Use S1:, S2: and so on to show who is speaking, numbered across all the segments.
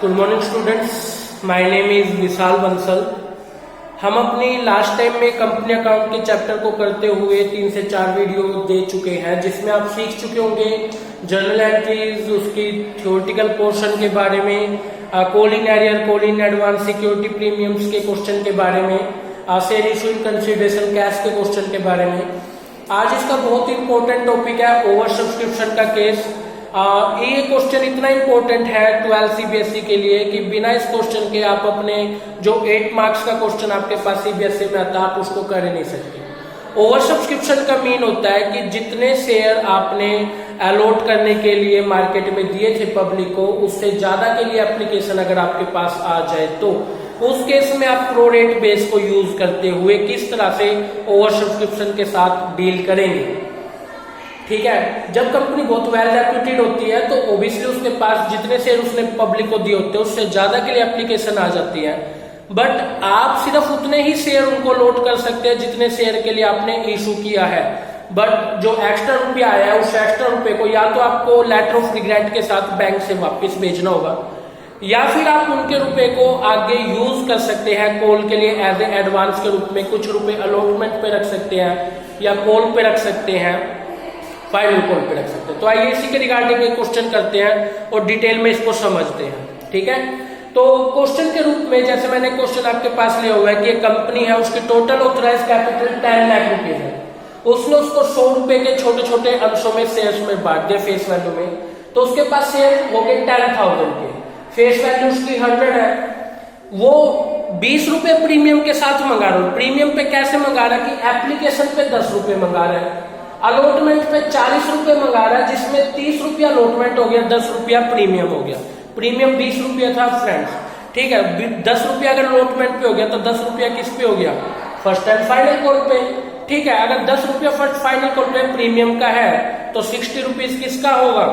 S1: Good morning students, my name is Vishal Bansal. हम अपनी last time में कंपनी अकाउंट के चैप्टर को करते हुए 3 से 4 वीडियो दे चुके हैं, जिसमें आप सीख चुके होंगे जर्नल एंट्रीज, उसकी थ्योरेटिकल पोर्शन के बारे में, call in arrear, call in advance, security premiums के क्वेश्चन के बारे में, share issue in consideration cash के क्वेश्चन के बारे में। आज इसका बहुत इंपॉर्टेंट टॉपिक है ओवर सब्सक्रिप्शन का केस। ये क्वेश्चन इतना इंपॉर्टेंट है 12 सीबीएसई के लिए कि बिना इस क्वेश्चन के आप अपने जो 8 मार्क्स का क्वेश्चन आपके पास सीबीएसई में आता है आप उसको कर ही नहीं सकते। ओवर सब्सक्रिप्शन का मीन होता है कि जितने शेयर आपने अलॉट करने के लिए मार्केट में दिए थे पब्लिक को, उससे ज्यादा के लिए एप्लीकेशन अगर आपके पास आ जाए तो उस केस में आप प्रो रेट बेस को यूज करते हुए किस तरह से ओवर सब्सक्रिप्शन के साथ डील करेंगे। ठीक है, जब कंपनी बहुत वेल रेप्यूटेड होती है तो ओबियसली उसके पास जितने शेयर उसने पब्लिक को दिए होते हैं उससे ज्यादा के लिए एप्लीकेशन आ जाती है, बट आप सिर्फ उतने ही शेयर उनको लोड कर सकते हैं जितने शेयर के लिए आपने इशू किया है। बट जो एक्स्ट्रा रुपया आया है उस एक्स्ट्रा रुपए को या तो आपको लेटर ऑफ रिग्रेट के साथ बैंक से वापस भेजना होगा, या फिर आप उनके रुपए को आगे यूज कर सकते हैं कॉल के लिए एज ए एडवांस के रूप में। कुछ रुपए अलॉटमेंट पे रख सकते हैं या कॉल पे रख सकते हैं, फाइनल कॉल पे रख सकते हैं। तो आइए इसी के रिगार्डिंग एक क्वेश्चन करते हैं और डिटेल में इसको समझते हैं। ठीक है, तो क्वेश्चन के रूप में जैसे मैंने क्वेश्चन आपके पास लिया हुआ है कि एक कंपनी है, उसकी total authorise capital 10 lakh rupees है, उसने उसको 100 रुपए के छोटे छोटे अंशों में शेयर्स में बांट दिया फेस वैल्यू में, तो उसके पास शेयर हो गए 10,000 के, फेस वैल्यू उसकी 100 है। वो 20 रुपए प्रीमियम के साथ मंगा रहा है। प्रीमियम पे कैसे मंगा रहा है कि एप्लीकेशन पे 10 रुपए मंगा रहा है, अलॉटमेंट पे 40 रुपए मंगा रहा है, जिसमें 30 रुपया अलॉटमेंट हो गया, 10 रुपया प्रीमियम हो गया। प्रीमियम 20 रुपया था फ्रेंड्स, ठीक है। 10 रुपया अगर अलॉटमेंट पे हो गया तो 10 रुपया किस पे हो गया, फर्स्ट एंड फाइनल कॉल पे। ठीक है, अगर 10 रुपया फर्स्ट फाइनल कॉल पे प्रीमियम का है तो 60 रुपीज किसका होगा,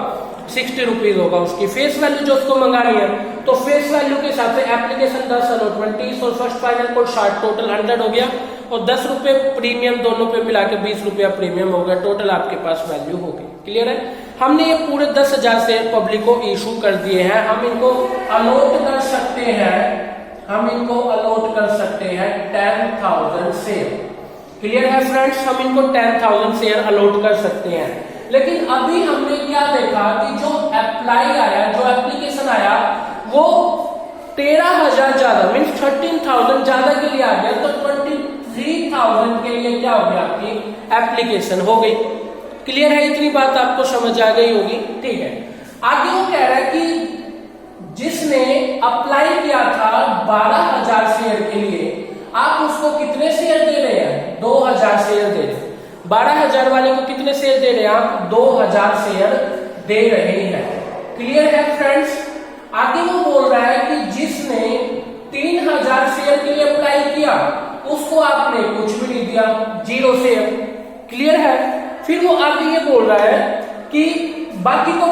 S1: 60 रुपीज होगा उसकी फेस वैल्यू जो उसको मंगानी है। तो फेस वैल्यू के हिसाब से एप्लीकेशन 10, अलॉटमेंट 30 और फर्स्ट फाइनल कॉल 60, टोटल 100 हो गया, और 10 रुपए प्रीमियम दोनों पे मिला के 20 रुपया प्रीमियम हो गया, टोटल आपके पास वैल्यू हो गई। क्लियर है, हमने ये पूरे 10,000 शेयर पब्लिक को इशू कर दिए हैं। हम इनको अलॉट कर सकते हैं, हम इनको अलॉट कर सकते हैं 10,000 शेयर। क्लियर है फ्रेंड्स, हम इनको 10,000 शेयर अलॉट कर सकते हैं। लेकिन अभी हमने क्या देखा कि जो अप्लाई आया, जो एप्लीकेशन आया वो 13,000 ज्यादा मीन्स 13,000 ज्यादा के लिए आ गया, तो 23,000 के लिए क्या हो गया, आपकी एप्लीकेशन हो गई। क्लियर है, इतनी बात आपको समझ आ गई होगी। ठीक है, आगे वो कह रहा है कि जिसने अप्लाई किया था 12,000 शेयर के लिए, आप उसको कितने शेयर दे रहे हैं, 2,000 शेयर दे रहे हैं। 12,000 वाले को कितने शेयर दे रहे हैं आप, 2,000 शेयर दे रहे हैं। क्लियर है फ्रेंड्स, आगे वो बोल रहा है कि जिसने 3,000 शेयर के लिए अप्लाई किया उसको आपने कुछ भी नहीं दिया, 0 शेयर। क्लियर है, फिर वो आगे ये बोल रहा है कि बाकी को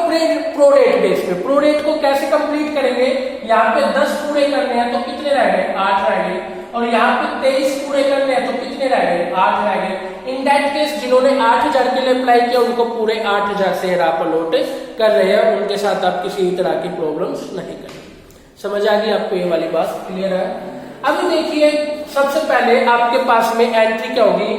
S1: प्रो रेट बेस पे, प्रो रेट को कैसे कंप्लीट करेंगे, यहाँ पे 10 पूरे करने हैं तो कितने रह गए, 8 रह गए, और यहाँ पे 23 पूरे करने हैं तो कितने रह गए, 8 रह गए। इन दैट केस जिन्होंने 8,000 के लिए अप्लाई किया उनको पूरे 8,000 शेयर आप अलॉट कर रहे हैं, उनके साथ आप किसी तरह की प्रॉब्लम्स नहीं कर रहे। समझ आ गई आपको ये वाली बात, क्लियर है। अभी देखिए, सबसे पहले आपके पास में एंट्री क्या होगी,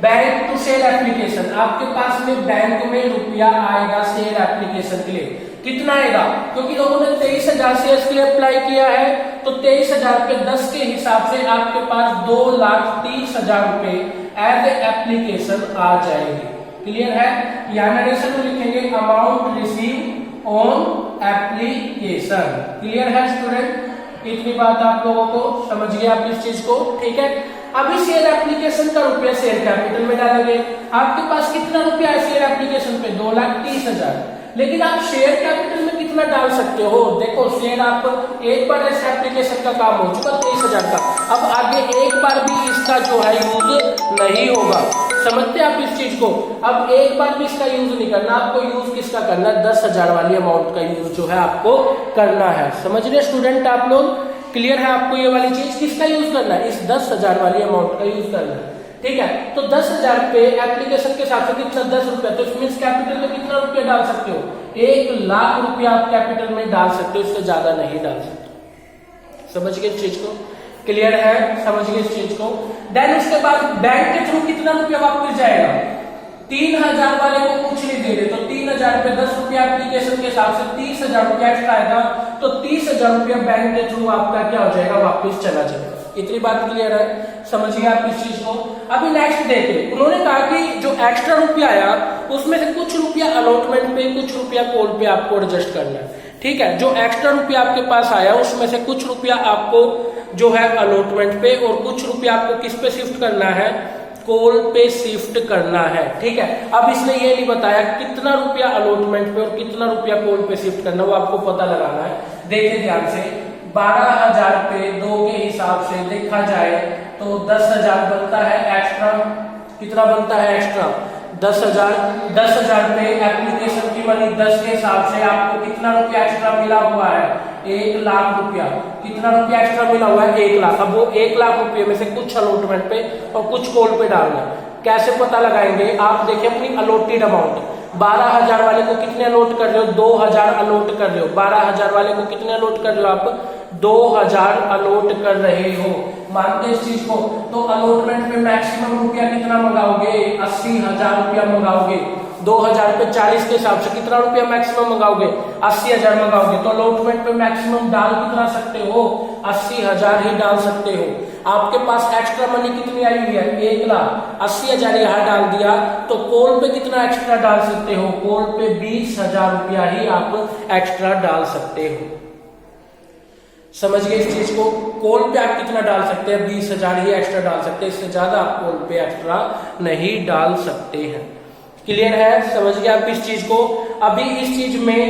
S1: बैंक टू शेयर एप्लीकेशन। आपके पास में बैंक में रुपया आएगा शेयर एप्लीकेशन के लिए, कितना आएगा, क्योंकि लोगों ने 23,000 शेयर के लिए अप्लाई किया है, तो 23,000 पे 10 के हिसाब से आपके पास 2,30,000 रुपए एज ए एप्लीकेशन आ जाएगी। क्लियर है, यहाँ नरेशन में लिखेंगे amount receive on application. Clear है स्टूडेंट, इतनी बात आप लोगों को समझ गए आप इस चीज को। ठीक है, अभी शेयर एप्लीकेशन का रुपया शेयर कैपिटल में डालेंगे। आपके पास कितना रुपया है शेयर एप्लीकेशन पे, 2,30,000, लेकिन आप शेयर कैपिटल में कितना डाल सकते हो, देखो शेयर आप एक बार इस एप्लीकेशन का काम हो चुका 23,000 का, अब आगे एक बार भी इसका जो है यूज नहीं होगा। समझते आप इस चीज को, अब एक बार भी इसका यूज नहीं करना, आपको यूज किसका करना है, 10,000 वाली अमाउंट का यूज जो है आपको करना है। समझ रहे स्टूडेंट आप लोग, क्लियर है, आपको ये वाली चीज किसका यूज करना है, इस 10,000 वाली अमाउंट का यूज करना है। ठीक है। तो 10,000 पे एप्लीकेशन के हिसाब से कितना 10 रुपया, तो मीन्स कैपिटल में कितना रुपया डाल सकते हो, 1 लाख रुपया आप कैपिटल में डाल सकते हो, इससे ज्यादा नहीं डाल सकते। समझ गए इस चीज को, क्लियर है, समझ गए इस चीज को। देन उसके बाद बैंक के थ्रू कितना रुपया वापस जाएगा, 3,000 वाले को कुछ नहीं दे रहे, तो 3,000 पे 10 रुपया एप्लीकेशन के हिसाब से 30,000 रुपया एक्स्ट्रा आएगा, तो 30,000 रुपया बैंक के थ्रू आपका क्या हो जाएगा, वापस चला जाएगा। इतनी बात क्लियर है, समझिए आप इस चीज को। अभी नेक्स्ट देखिए, उन्होंने कहा कि जो एक्स्ट्रा रुपया आया उसमें से कुछ रुपया अलॉटमेंट पे, कुछ रुपया कॉल पे आपको एडजस्ट करना है, ठीक है। जो एक्स्ट्रा रुपया आपके पास आया उसमें से कुछ रुपया आपको जो है अलॉटमेंट पे और कुछ रुपया आपको किस पे शिफ्ट करना है, कॉल पे शिफ्ट करना है, ठीक है। अब इसने ये नहीं बताया कितना रुपया अलॉटमेंट पे और कितना रुपया कॉल पे शिफ्ट करना, वो आपको पता लगाना है। देखिए ध्यान से, 12,000 पे 2 के हिसाब से देखा जाए तो 10,000 बनता है एक्स्ट्रा, कितना बनता है एक्स्ट्रा, 10,000 पे एप्लीकेशन की मनी 10 के हिसाब से आपको कितना रुपया एक्स्ट्रा मिला हुआ है, 1 लाख रुपया। कितना रुपया एक्स्ट्रा मिला हुआ है, 1 लाख। अब वो 1 लाख रुपये में से कुछ अलॉटमेंट पे और कुछ कॉल पे डालना, कैसे पता लगाएंगे, आप देखिए अपनी अलॉटेड अमाउंट, 12,000 वाले को कितने अलॉट कर रहे हो, 2,000 अलॉट कर रहे हो। 12,000 वाले को कितने अलॉट कर रहे हो आप, 2,000 अलॉट कर रहे हो, मानते इस चीज को। तो अलॉटमेंट पे मैक्सिमम रुपया कितना मंगाओगे, 80,000 रुपया मंगाओगे। 2,000 पे 40 के हिसाब से कितना रुपया मैक्सिमम मंगाओगे, 80,000 मंगाओगे। तो अलॉटमेंट पे मैक्सिमम डाल कितना सकते हो, 80,000 ही डाल सकते हो। आपके पास एक्स्ट्रा मनी कितनी आई हुई है, 1 लाख, 80,000 यहाँ डाल दिया, तो कॉल पे कितना एक्स्ट्रा डाल सकते हो, कॉल पे 20,000 रुपया ही आप एक्स्ट्रा डाल सकते हो। समझ गए इस चीज को, कॉल पे आप कितना डाल सकते हैं, 20,000 ही एक्स्ट्रा डाल सकते हैं, इससे ज्यादा आप कॉल पे एक्स्ट्रा नहीं डाल सकते हैं। क्लियर है, समझ गए आप इस चीज को। अभी इस चीज में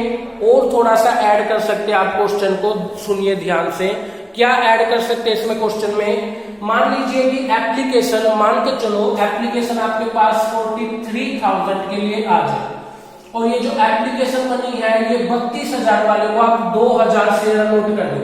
S1: और थोड़ा सा ऐड कर सकते हैं आप, क्वेश्चन को सुनिए ध्यान से। क्या ऐड कर सकते हैं इसमें क्वेश्चन में, मान लीजिए कि एप्लीकेशन, मान के चलो एप्लीकेशन आपके पास 43,000 के लिए आ जाए, और ये जो एप्लीकेशन मनी है ये 32,000 वाले को आप 2,000 शेयर अलॉट कर दो।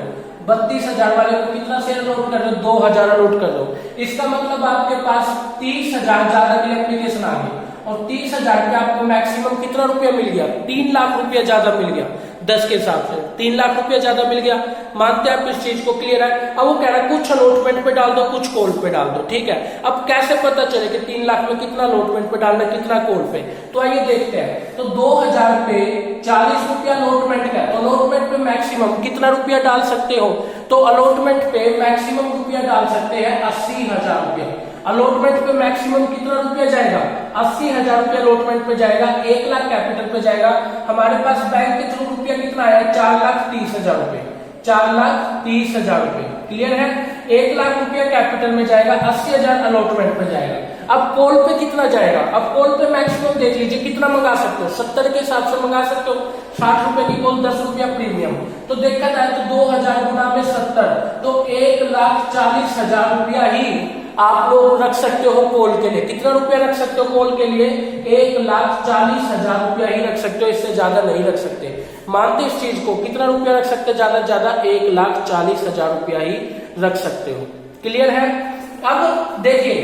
S1: 32,000 वाले को कितना शेयर अलॉट कर दो, 2,000 अलॉट कर दो। इसका मतलब आपके पास 30,000 ज्यादा की एप्लीकेशन आ गई, और 30,000 पे आपको मैक्सिमम कितना रुपया मिल गया, 3 लाख रुपया ज्यादा मिल गया। 10 के हिसाब से 3 लाख रुपया ज्यादा मिल गया, मानते हैं आप इस चीज को, क्लियर है। अब वो कह रहा है कुछ अलॉटमेंट पे डाल दो, कुछ कॉल पे डाल दो, ठीक है। अब कैसे पता चले कि 3 लाख में कितना अलॉटमेंट पे डालना, कितना कॉल पे, तो आइए देखते हैं। तो 2,000 पे 40 रुपया अलॉटमेंट का, तो अलॉटमेंट पे मैक्सिमम कितना रुपया डाल सकते हो, तो अलॉटमेंट पे मैक्सिमम रुपया डाल सकते हैं 80,000 रुपया। अलॉटमेंट पे मैक्सिमम कितना रुपया जाएगा, 80,000 रुपया अलॉटमेंट पे जाएगा, 1 लाख कैपिटल पे जाएगा। हमारे पास बैंक के थ्रू रुपया कितना आया, 4,30,000 रुपये, 4,30,000 रुपये, क्लियर है। 1 लाख रुपया कैपिटल में जाएगा, 80,000 अलॉटमेंट पे जाएगा। अब कॉल पे कितना जाएगा, अब कॉल पे मैक्सिमम देख लीजिए कितना मंगा सकते हो, 70 के हिसाब से मंगा सकते हो, 60 रुपए की कॉल, 10 रुपया प्रीमियम। तो देखा जाए तो 2,000 गुना में 70, तो 1,40,000 रुपया ही आप लोग रख सकते हो कॉल के लिए। कितना रुपया रख सकते हो कॉल के लिए, 1,40,000 रुपया ही रख सकते हो, इससे ज्यादा नहीं रख सकते। मानते इस चीज को, कितना रुपया रख सकते, ज्यादा से ज्यादा 1,40,000 रुपया ही रख सकते हो, क्लियर है। अब देखिए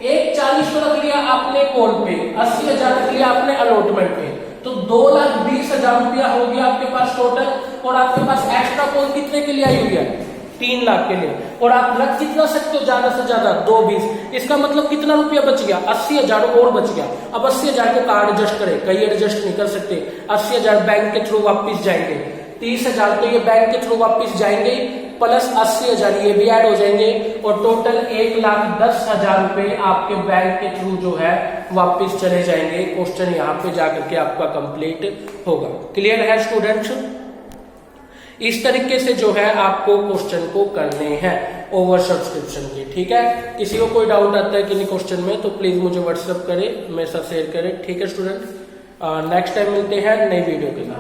S1: 1,40,000 को रख लिया आपने कॉल पे, 80,000 रख लिया आपने अलॉटमेंट पे, तो 2,20,000 रुपया हो गया आपके पास टोटल। और आपके पास एक्स्ट्रा कॉल कितने के लिए आई हुई है, 3 लाख के लिए, और आप रख कितना सकते हो, ज्यादा से ज्यादा 2,20,000। इसका मतलब कितना रुपया बच गया, 80,000 और बच गया। अब 80,000 को कहाँ एडजस्ट करें, कहीं एडजस्ट नहीं कर सकते। 80,000 बैंक के थ्रू वापिस जाएंगे, 30,000 तो ये बैंक के थ्रू वापिस जाएंगे, प्लस 80,000 ये भी ऐड हो जाएंगे, और टोटल 1,10,000 रुपए आपके बैंक के थ्रू जो है वापिस चले जाएंगे। क्वेश्चन यहाँ पे जाकर के आपका कंप्लीट होगा, क्लियर है स्टूडेंट्स। इस तरीके से जो है आपको क्वेश्चन को करने हैं ओवर सब्सक्रिप्शन के, ठीक है। किसी को कोई डाउट आता है किन्हीं क्वेश्चन में तो प्लीज मुझे व्हाट्सएप करें, मेरे साथ शेयर करें, ठीक है स्टूडेंट। नेक्स्ट टाइम मिलते हैं नई वीडियो के साथ।